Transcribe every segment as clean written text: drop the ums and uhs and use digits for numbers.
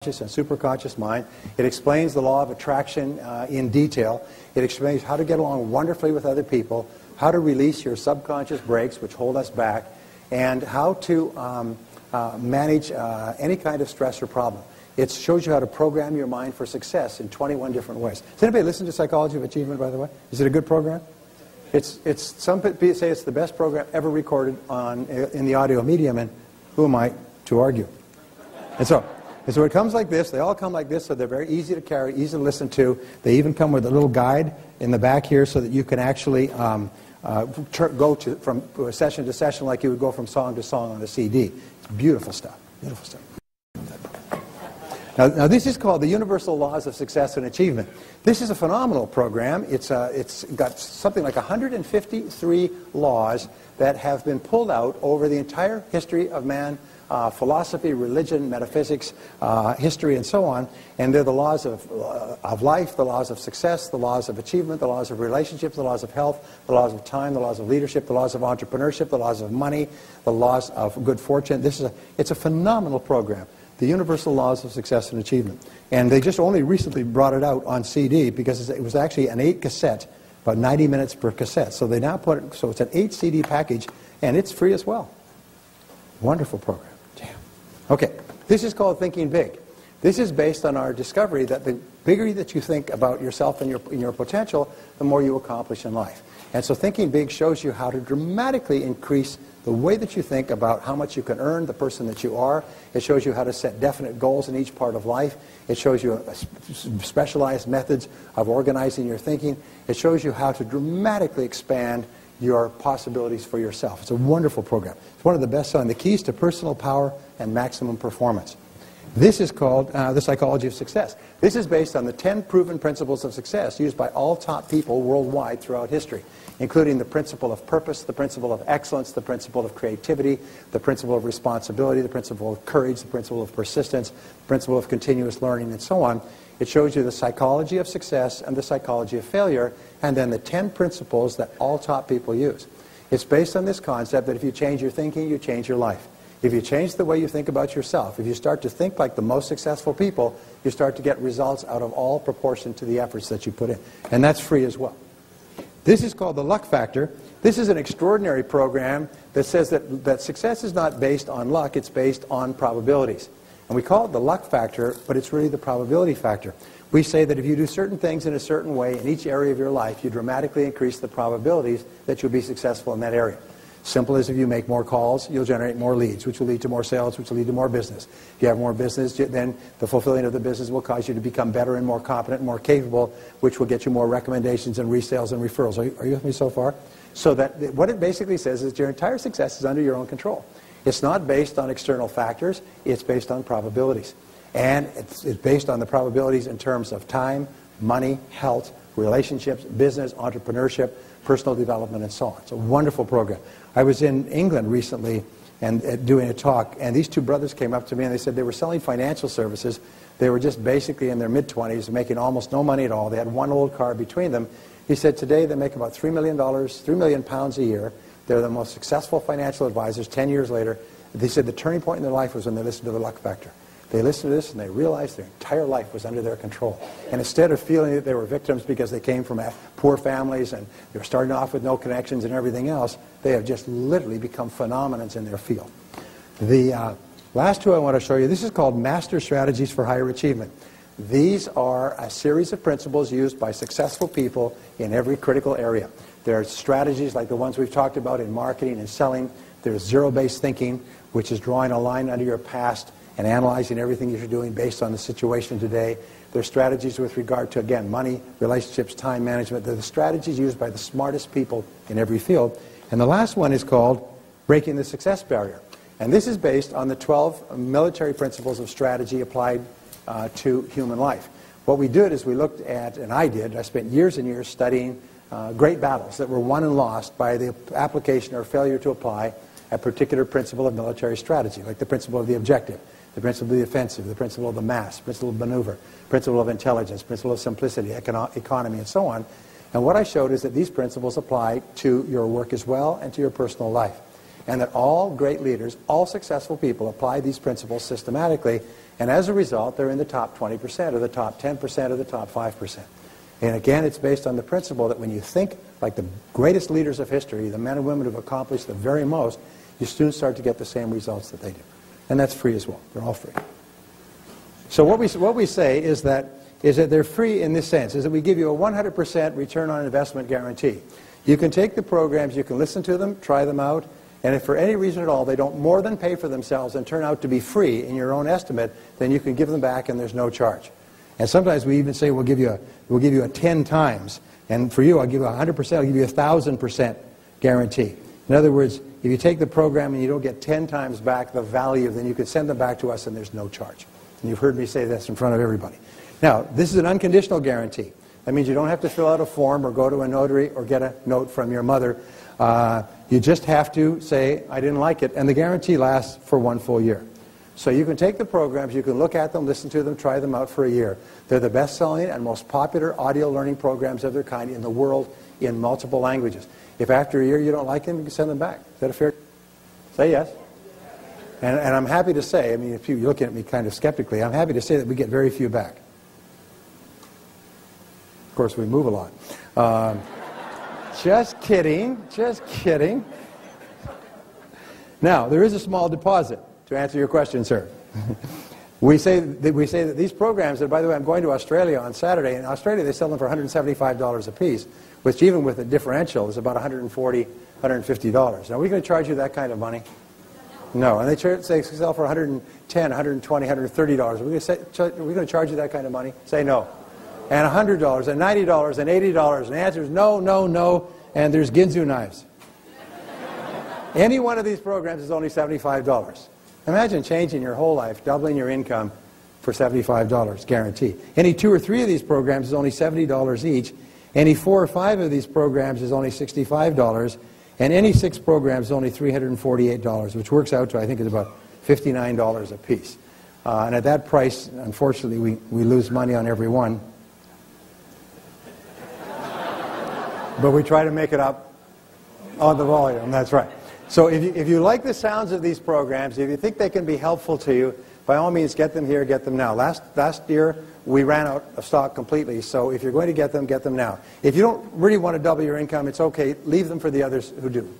and superconscious mind. It explains the law of attraction in detail. It explains how to get along wonderfully with other people, how to release your subconscious brakes, which hold us back, and how to manage any kind of stress or problem. It shows you how to program your mind for success in 21 different ways. Does anybody listen to Psychology of Achievement, by the way? Is it a good program? Some people say it's the best program ever recorded in the audio medium, and who am I to argue? And so it comes like this. They all come like this, so they're very easy to carry, easy to listen to. They even come with a little guide in the back here so that you can actually go from session to session like you would go from song to song on a CD. It's beautiful stuff. Beautiful stuff. Now this is called the Universal Laws of Success and Achievement. This is a phenomenal program. It's got something like 153 laws that have been pulled out over the entire history of man, philosophy, religion, metaphysics, history, and so on. And they're the laws of life, the laws of success, the laws of achievement, the laws of relationships, the laws of health, the laws of time, the laws of leadership, the laws of entrepreneurship, the laws of money, the laws of good fortune. It's a phenomenal program. The Universal Laws of Success and Achievement. And they just only recently brought it out on CD because it was actually an 8 cassette, about 90 minutes per cassette. So they now put it, so it's an 8 CD package, and it's free as well. Wonderful program. Damn. Okay, this is called Thinking Big. This is based on our discovery that the bigger that you think about yourself and your potential, the more you accomplish in life. And so Thinking Big shows you how to dramatically increase the way that you think about how much you can earn, the person that you are. It shows you how to set definite goals in each part of life. It shows you specialized methods of organizing your thinking. It shows you how to dramatically expand your possibilities for yourself. It's a wonderful program. It's one of the best selling, The Keys to Personal Power and Maximum Performance. This is called The Psychology of Success. This is based on the 10 proven principles of success used by all top people worldwide throughout history, including the principle of purpose, the principle of excellence, the principle of creativity, the principle of responsibility, the principle of courage, the principle of persistence, the principle of continuous learning, and so on. It shows you the psychology of success and the psychology of failure, and then the 10 principles that all top people use. It's based on this concept that if you change your thinking, you change your life. If you change the way you think about yourself, if you start to think like the most successful people, you start to get results out of all proportion to the efforts that you put in. And that's free as well. This is called the Luck Factor. This is an extraordinary program that says that success is not based on luck, it's based on probabilities. And we call it the Luck Factor, but it's really the probability factor. We say that if you do certain things in a certain way in each area of your life, you dramatically increase the probabilities that you'll be successful in that area. Simple as if you make more calls, you'll generate more leads, which will lead to more sales, which will lead to more business. If you have more business, then the fulfilling of the business will cause you to become better and more competent and more capable, which will get you more recommendations and resales and referrals. Are you with me so far? So that what it basically says is your entire success is under your own control. It's not based on external factors, it's based on probabilities. And it's based on the probabilities in terms of time, money, health, relationships, business, entrepreneurship, personal development, and so on. It's a wonderful program. I was in England recently and doing a talk, and these two brothers came up to me and they said they were selling financial services. They were just basically in their mid-20s, making almost no money at all. They had one old car between them. He said today they make about $3 million, £3 million a year. They're the most successful financial advisors 10 years later. They said the turning point in their life was when they listened to the Luck Factor. They listened to this and they realized their entire life was under their control. And instead of feeling that they were victims because they came from poor families and they were starting off with no connections and everything else, they have just literally become phenomenons in their field. The last two I want to show you, this is called Master Strategies for Higher Achievement. These are a series of principles used by successful people in every critical area. There are strategies like the ones we've talked about in marketing and selling. There's zero-based thinking, which is drawing a line under your past and analyzing everything you're doing based on the situation today. There's strategies with regard to, again, money, relationships, time management. They're the strategies used by the smartest people in every field. And the last one is called Breaking the Success Barrier. And this is based on the 12 military principles of strategy applied to human life. What we did is we looked at, and I spent years and years studying great battles that were won and lost by the application or failure to apply a particular principle of military strategy, like the principle of the objective, the principle of the offensive, the principle of the mass, principle of maneuver, principle of intelligence, principle of simplicity, economy, and so on. And what I showed is that these principles apply to your work as well and to your personal life. And that all great leaders, all successful people apply these principles systematically, And as a result, they're in the top 20% or the top 10% or the top 5%. And again, it's based on the principle that when you think like the greatest leaders of history, the men and women who have accomplished the very most, you soon start to get the same results that they do. And that's free as well. They're all free. So what we say is that they're free in this sense, is that we give you a 100% return on investment guarantee. You can take the programs, you can listen to them, try them out, and if for any reason at all they don't more than pay for themselves and turn out to be free in your own estimate, then you can give them back and there's no charge. And sometimes we even say we'll give you a 10 times, and for you I'll give you 100%, I'll give you 1,000% guarantee. In other words, if you take the program and you don't get 10 times back the value, then you can send them back to us and there's no charge. And you've heard me say this in front of everybody. Now, this is an unconditional guarantee. That means you don't have to fill out a form or go to a notary or get a note from your mother. You just have to say, I didn't like it, and the guarantee lasts for 1 full year. So you can take the programs, you can look at them, listen to them, try them out for a year. They're the best-selling and most popular audio learning programs of their kind in the world in multiple languages. If after a year you don't like them, you can send them back. Is that a fair? Say yes. And I'm happy to say, I mean, if you're looking at me kind of skeptically, I'm happy to say that we get very few back. Of course, we move a lot. Just kidding, just kidding. Now, there is a small deposit, to answer your question, sir. We say that these programs, and by the way, I'm going to Australia on Saturday. In Australia, they sell them for $175 a piece, which even with the differential is about $140, $150. Now, are we going to charge you that kind of money? No. And they sell for $110, $120, $130. Are we going to charge you that kind of money? Say no. And $100, and $90, and $80. And the answer is no, no, no, and there's Ginzu knives. Any one of these programs is only $75. Imagine changing your whole life, doubling your income for $75, guaranteed. Any 2 or 3 of these programs is only $70 each. Any 4 or 5 of these programs is only $65. And any 6 programs is only $348, which works out to, I think, it's about $59 a piece. And at that price, unfortunately, we lose money on every one. But we try to make it up on the volume, that's right. So if you like the sounds of these programs, if you think they can be helpful to you, by all means, get them here, get them now. Last year, we ran out of stock completely, so if you're going to get them now. If you don't really want to double your income, it's okay. Leave them for the others who do.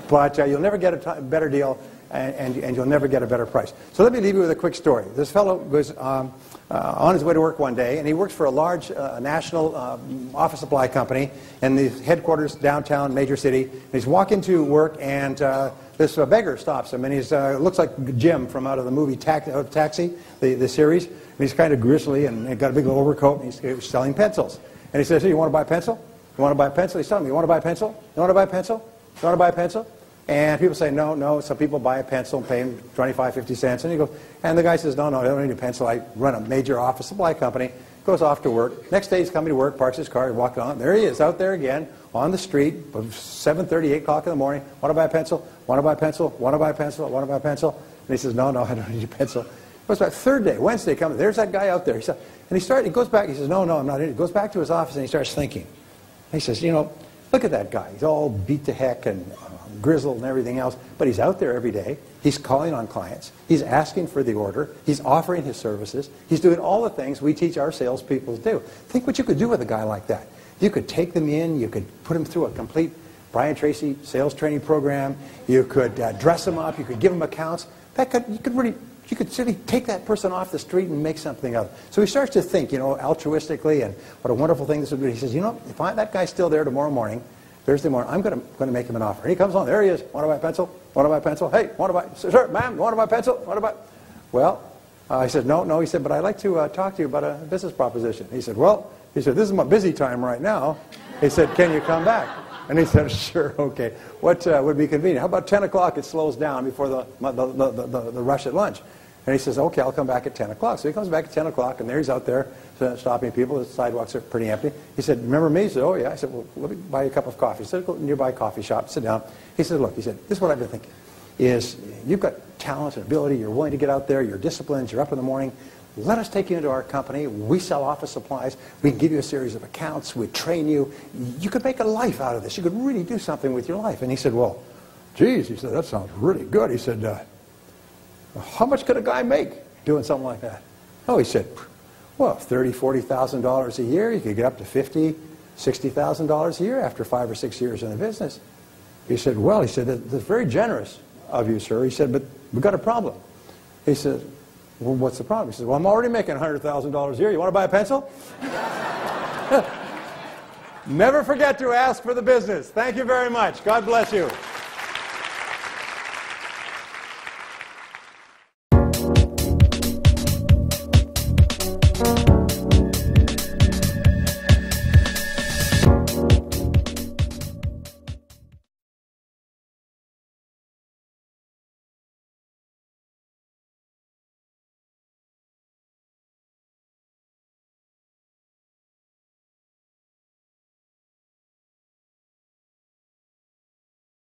But you'll never get a better deal, and you'll never get a better price. So let me leave you with a quick story. This fellow was on his way to work one day, and he works for a large national office supply company in the headquarters downtown, major city. And he's walking to work, and this beggar stops him, and he's looks like Jim from out of the movie Taxi, the series. And he's kind of grizzly and got a big little overcoat, and he's selling pencils. And he says, hey, you want to buy a pencil? You want to buy a pencil? He's telling me, you want to buy a pencil? You want to buy a pencil? You want to buy a pencil? And people say, no, no. Some people buy a pencil and pay him 25, 50 cents. And he goes, and the guy says, no, no, I don't need a pencil. I run a major office supply company. Goes off to work. Next day he's coming to work, parks his car, and walks on. There he is, out there again, on the street, 7:30, 8 o'clock in the morning. Want to buy a pencil? Want to buy a pencil? Want to buy a pencil? Want to buy a pencil? And he says, no, no, I don't need a pencil. It was about third day, Wednesday, coming. There's that guy out there. He said, and he goes back. He says, no, no, I'm not in. He goes back to his office and he starts thinking. He says, you know, look at that guy. He's all beat to heck and grizzled and everything else, but he's out there every day. He's calling on clients. He's asking for the order. He's offering his services. He's doing all the things we teach our salespeople to do. Think what you could do with a guy like that. You could take them in. You could put them through a complete Brian Tracy sales training program. You could dress them up. You could give them accounts. You could certainly take that person off the street and make something of it. So he starts to think, you know, altruistically, and what a wonderful thing this would be. He says, you know, if that guy's still there tomorrow morning, Thursday morning, I'm going to make him an offer. And he comes on, there he is. Want to buy a pencil? Want to buy a pencil? Hey, want to buy? Sir, ma'am, want to buy a pencil? Want to buy? Well, he said, no, no. He said, but I'd like to talk to you about a business proposition. He said, well, this is my busy time right now. He said, can you come back? And he said, sure, okay. What would be convenient? How about 10 o'clock? It slows down before the rush at lunch. And he says, okay, I'll come back at 10 o'clock. So he comes back at 10 o'clock, and there he's out there stopping people. The sidewalks are pretty empty. He said, remember me? He said, oh, yeah. I said, well, let me buy you a cup of coffee. He said, go to a nearby coffee shop, sit down. He said, look, he said, this is what I've been thinking, is you've got talent and ability. You're willing to get out there. You're disciplined. You're up in the morning. Let us take you into our company. We sell office supplies. We can give you a series of accounts. We train you. You could make a life out of this. You could really do something with your life. And he said, well, geez, he said, that sounds really good. He said, How much could a guy make doing something like that? Oh, he said, well, $30,000, $40,000 a year, you could get up to $50,000, $60,000 a year after 5 or 6 years in the business. He said, well, he said, that's very generous of you, sir. He said, but we've got a problem. He said, well, what's the problem? He said, well, I'm already making $100,000 a year. You want to buy a pencil? Never forget to ask for the business. Thank you very much. God bless you.